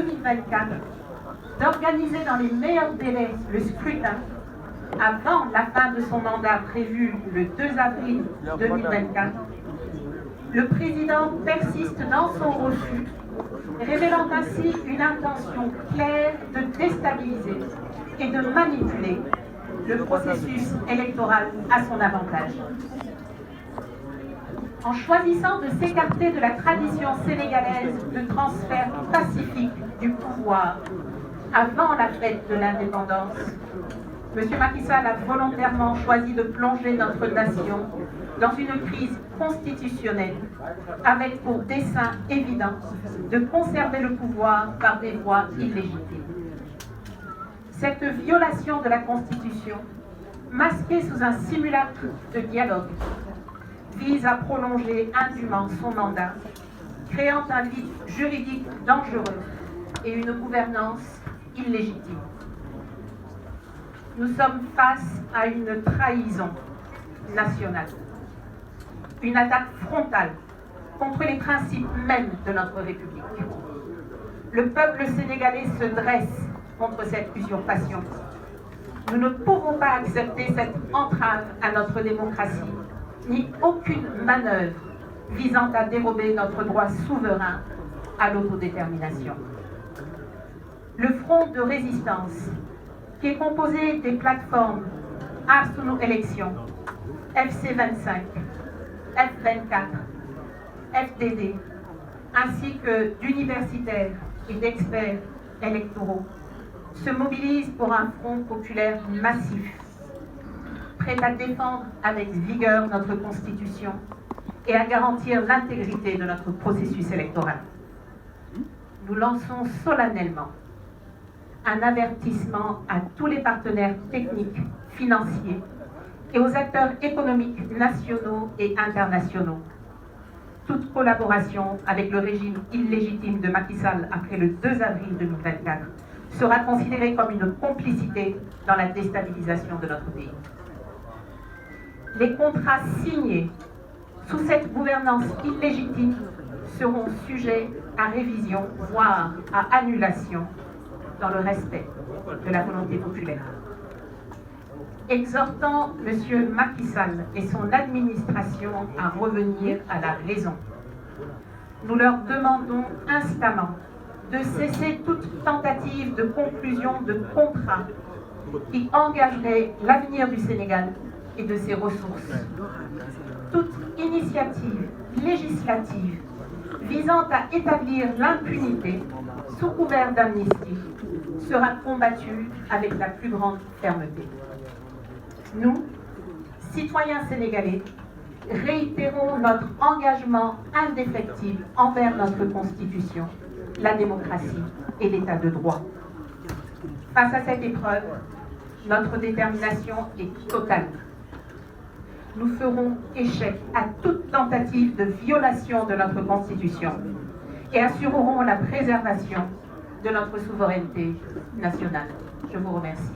2024 d'organiser dans les meilleurs délais le scrutin avant la fin de son mandat prévu le 2 avril 2024, le président persiste dans son refus, révélant ainsi une intention claire de déstabiliser et de manipuler le processus électoral à son avantage. En choisissant de s'écarter de la tradition sénégalaise de transfert pacifique du pouvoir avant la fête de l'indépendance, M. Macky Sall a volontairement choisi de plonger notre nation dans une crise constitutionnelle avec pour dessein évident de conserver le pouvoir par des voies illégitimes. Cette violation de la Constitution, masquée sous un simulacre de dialogue, vise à prolonger indûment son mandat, créant un vide juridique dangereux et une gouvernance illégitime. Nous sommes face à une trahison nationale, une attaque frontale contre les principes mêmes de notre République. Le peuple sénégalais se dresse contre cette usurpation. Nous ne pouvons pas accepter cette entrave à notre démocratie, ni aucune manœuvre visant à dérober notre droit souverain à l'autodétermination. Le front de résistance, qui est composé des plateformes Aar Sunu Élection, FC25, F24, FDD, ainsi que d'universitaires et d'experts électoraux, se mobilise pour un front populaire massif, prêt à défendre avec vigueur notre Constitution et à garantir l'intégrité de notre processus électoral. Nous lançons solennellement un avertissement à tous les partenaires techniques, financiers et aux acteurs économiques nationaux et internationaux. Toute collaboration avec le régime illégitime de Macky Sall après le 2 avril 2024 sera considérée comme une complicité dans la déstabilisation de notre pays. Les contrats signés sous cette gouvernance illégitime seront sujets à révision, voire à annulation, dans le respect de la volonté populaire. Exhortant M. Macky Sall et son administration à revenir à la raison, nous leur demandons instamment de cesser toute tentative de conclusion de contrat qui engagerait l'avenir du Sénégal et de ses ressources. Toute initiative législative visant à établir l'impunité sous couvert d'amnistie sera combattue avec la plus grande fermeté. Nous, citoyens sénégalais, réitérons notre engagement indéfectible envers notre Constitution, la démocratie et l'État de droit. Face à cette épreuve, notre détermination est totale. Nous ferons échec à toute tentative de violation de notre Constitution et assurerons la préservation de notre souveraineté nationale. Je vous remercie.